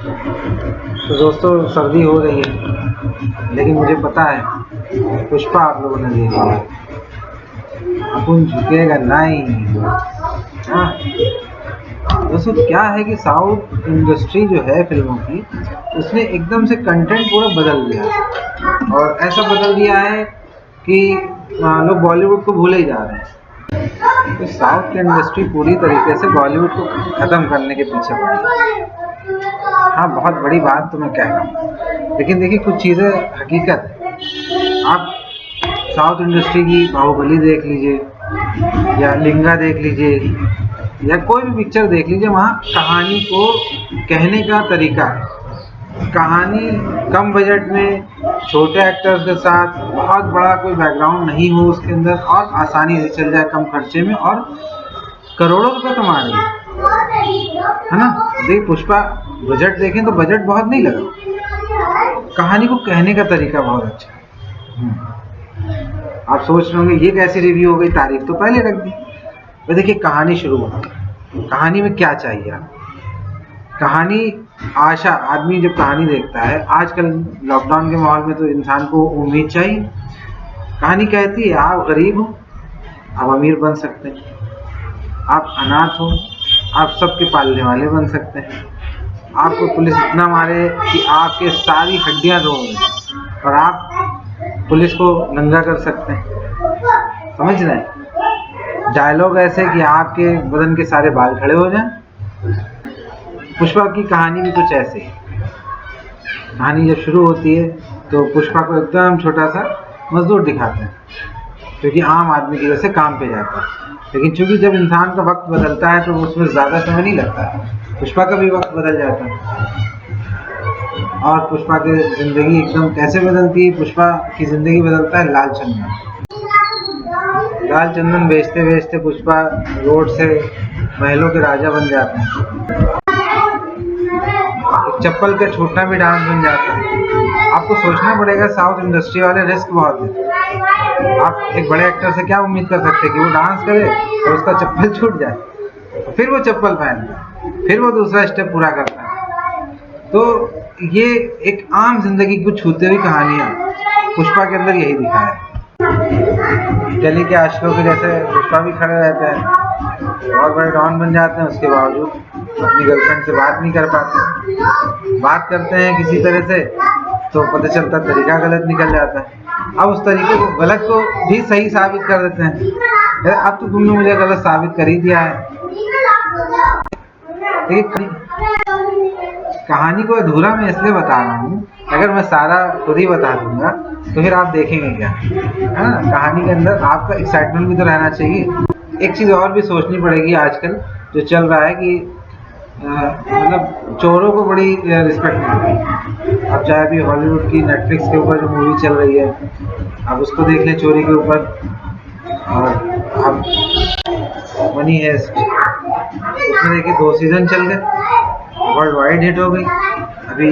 तो दोस्तों सर्दी हो रही है, लेकिन मुझे पता है पुष्पा आप लोगों ने देखी है। अपन झुकेगा नहीं। हाँ दोस्तों, क्या है कि साउथ इंडस्ट्री जो है फिल्मों की, उसने एकदम से कंटेंट पूरा बदल दिया है। और ऐसा बदल दिया है कि लोग बॉलीवुड को भूले ही जा रहे हैं। तो साउथ की इंडस्ट्री पूरी तरीके से बॉलीवुड को ख़त्म करने के पीछे पड़ी है। हाँ, बहुत बड़ी बात तो मैं कह रहा हूँ, लेकिन देखिए कुछ चीज़ें हकीकत है। आप साउथ इंडस्ट्री की बाहुबली देख लीजिए या लिंगा देख लीजिए या कोई भी पिक्चर देख लीजिए, वहाँ कहानी को कहने का तरीका है। कहानी कम बजट में छोटे एक्टर्स के साथ, बहुत बड़ा कोई बैकग्राउंड नहीं हो उसके अंदर, और आसानी से चल जाए कम खर्चे में, और करोड़ों रुपए कमा रही है ना। देखिए पुष्पा बजट देखें तो बजट बहुत नहीं लगा, कहानी को कहने का तरीका बहुत अच्छा है। आप सोच रहे होंगे ये कैसी रिव्यू हो गई, तारीफ तो पहले रख दी। तो देखिए कहानी शुरू होती है। कहानी में क्या चाहिए आपको? कहानी आशा, आदमी जब कहानी देखता है, आजकल लॉकडाउन के माहौल में तो इंसान को उम्मीद चाहिए। कहानी कहती है आप गरीब हो, आप अमीर बन सकते हैं। आप अनाथ हो, आप सबके पालने वाले बन सकते हैं। आपको पुलिस इतना मारे कि आपके सारी हड्डियां रो दें और आप पुलिस को नंगा कर सकते हैं। समझ रहे हैं? डायलॉग ऐसे कि आपके बदन के सारे बाल खड़े हो जाएं। पुष्पा की कहानी भी कुछ ऐसे ही। कहानी जब शुरू होती है तो पुष्पा को एकदम छोटा सा मजदूर दिखाते हैं, क्योंकि आम आदमी की जैसे काम पे जाता है। लेकिन चूंकि जब इंसान का वक्त बदलता है तो उसमें ज़्यादा समय नहीं लगता है। पुष्पा का भी वक्त बदल जाता है और पुष्पा की ज़िंदगी एकदम कैसे बदलती है। पुष्पा की ज़िंदगी बदलता है लाल चंदन। लाल चंदन बेचते बेचते पुष्पा रोड से महलों के राजा बन जाते हैं। एक चप्पल का छोटा भी डांस बन जाता है। आपको सोचना पड़ेगा, साउथ इंडस्ट्री वाले रिस्क बहुत है। आप एक बड़े एक्टर से क्या उम्मीद कर सकते हैं कि वो डांस करे और उसका चप्पल छूट जाए, फिर वो चप्पल पहनता है, फिर वो दूसरा स्टेप पूरा करता है। तो ये एक आम जिंदगी को छूते हुई कहानियाँ पुष्पा के अंदर यही दिखाया है। दिल्ली के आशिकों के जैसे पुष्पा भी खड़े रहते हैं, बहुत बड़े डॉन बन जाते हैं, उसके बावजूद अपनी गर्लफ्रेंड से बात नहीं कर पाते। बात करते हैं किसी तरह से तो पता चलता तरीका गलत निकल जाता है। अब उस तरीके को, गलत को भी सही साबित कर देते हैं। अब तो तुमने मुझे गलत साबित कर ही दिया है। देखिए कहानी को अधूरा मैं इसलिए बता रहा हूँ, अगर मैं सारा खुद ही बता दूंगा तो फिर आप देखेंगे क्या, है ना। कहानी के अंदर आपका एक्साइटमेंट भी तो रहना चाहिए। एक चीज़ और भी सोचनी पड़ेगी, आजकल जो चल रहा है कि मतलब चोरों को बड़ी रिस्पेक्ट मिल रही है। अब चाहे भी हॉलीवुड की नेटफ्लिक्स के ऊपर जो मूवी चल रही है, आप उसको देख लें चोरी के ऊपर। और आप मनी हेस्ट, उसमें देखिए 2 सीज़न चल गए, वर्ल्ड वाइड हिट हो गई। अभी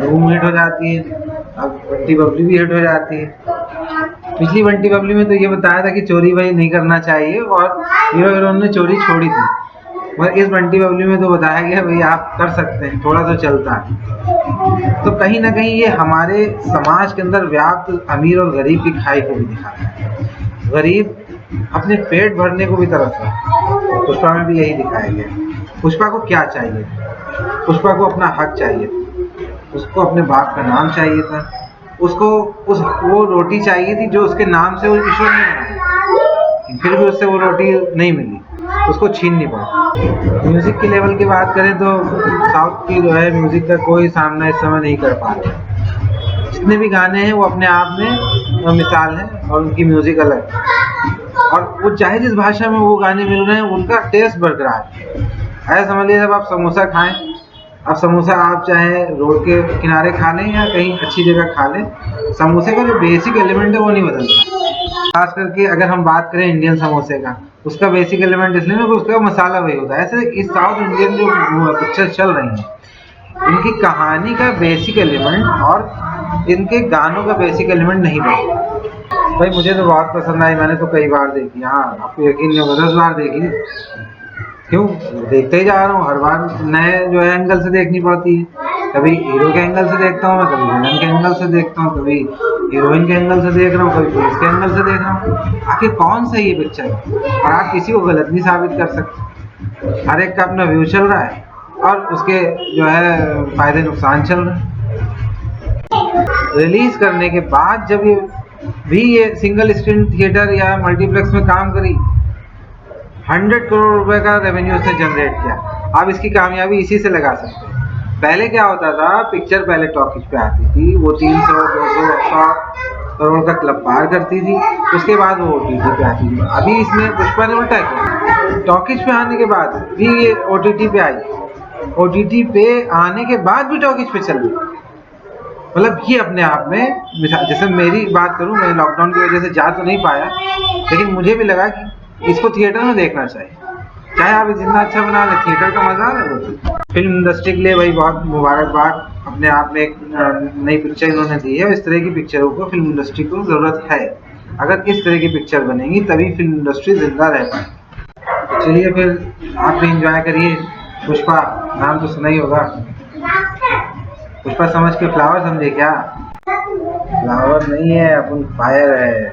धूम हिट हो जाती है, अब बंटी बबली भी हिट हो जाती है। पिछली बंटी बबली में तो ये बताया था कि चोरी भाई नहीं करना चाहिए और हीरो हीरोइन ने चोरी छोड़ी थी, मगर इस बंटी बबली में तो बताया गया भाई आप कर सकते हैं, थोड़ा तो चलता है। तो कहीं ना कहीं ये हमारे समाज के अंदर व्याप्त अमीर और गरीब की खाई को भी दिखाता है। गरीब अपने पेट भरने को भी तरसता है। पुष्पा में भी यही दिखाया गया। पुष्पा को क्या चाहिए? पुष्पा को अपना हक चाहिए, उसको अपने बाप का नाम चाहिए था, उसको वो रोटी चाहिए थी जो उसके नाम से वो ईश्वर ने बनाई, फिर भी उससे वो रोटी नहीं मिली, उसको छीन नहीं पड़ा। म्यूज़िक के लेवल की बात करें तो साउथ की जो है म्यूज़िक का कोई सामना इस समय नहीं कर पा रहे। जितने भी गाने हैं वो अपने आप में मिसाल हैं और उनकी म्यूज़िक अलग है, और वो चाहे जिस भाषा में वो गाने मिल रहे हैं उनका टेस्ट बरकरार है। ऐसा समझ लीजिए जब आप समोसा खाएं, अब समोसा आप चाहे रोड के किनारे खा लें या कहीं अच्छी जगह खा लें, समोसे का जो बेसिक एलिमेंट है वो नहीं बदलता। खास करके अगर हम बात करें इंडियन समोसे का, उसका बेसिक एलिमेंट इसलिए ना कि उसका मसाला वही होता है। ऐसे इस साउथ इंडियन जो पिक्चर चल रही हैं, इनकी कहानी का बेसिक एलिमेंट और इनके गानों का बेसिक एलिमेंट नहीं बदलता। भाई मुझे तो बहुत पसंद आई, मैंने तो कई बार देखी। हाँ, आपको यकीन नहीं होगा 10 बार देखी। क्यों? देखते ही जा रहा हूँ, हर बार नए जो है एंगल से देखनी पड़ती है। कभी हीरो के एंगल से देखता हूँ मैं, कभी विलन के एंगल से देखता हूँ, कभी हीरोइन के एंगल से देख रहा हूँ, कभी पुलिस के एंगल से देख रहा हूँ। आखिर कौन सा ये पिक्चर है? और आप किसी को गलत नहीं साबित कर सकते। हर एक का अपना व्यू चल रहा है और उसके जो है फायदे नुकसान चल रहे हैं। रिलीज करने के बाद जब ये सिंगल स्क्रीन थिएटर या मल्टीप्लेक्स में काम करी, 100 करोड़ रुपए का रेवेन्यू उसने जनरेट किया। आप इसकी कामयाबी इसी से लगा सकते हैं। पहले क्या होता था, पिक्चर पहले टॉकीज पे आती थी, वो 300, 200, 100 करोड़ का क्लब पार करती थी, उसके बाद वो ओटीटी पे आती थी। अभी इसमें पुष्पा ने उल्टा किया, टॉकीज पे आने के बाद भी ये ओटीटी पे आई, ओटीटी पे आने के बाद भी टॉकीज पे चल रही। मतलब ये अपने आप में, जैसे मेरी बात करूं, मैं लॉकडाउन की वजह से जा तो नहीं पाया, लेकिन मुझे भी लगा कि इसको थिएटर में देखना चाहिए। चाहे आप जितना अच्छा बना ले, थिएटर का मजा है। फिल्म इंडस्ट्री के लिए भाई बहुत मुबारकबाद, अपने आप में एक नई पिक्चर इन्होंने दी है। इस तरह की पिक्चरों को फिल्म इंडस्ट्री को जरूरत है। अगर इस तरह की पिक्चर बनेगी तभी फिल्म इंडस्ट्री जिंदा रह पाएगी। तो चलिए फिर आप भी इंजॉय करिए। पुष्पा नाम तो सुना ही होगा, पुष्पा समझ के फ्लावर समझे क्या? फ्लावर नहीं है, अपन फायर है।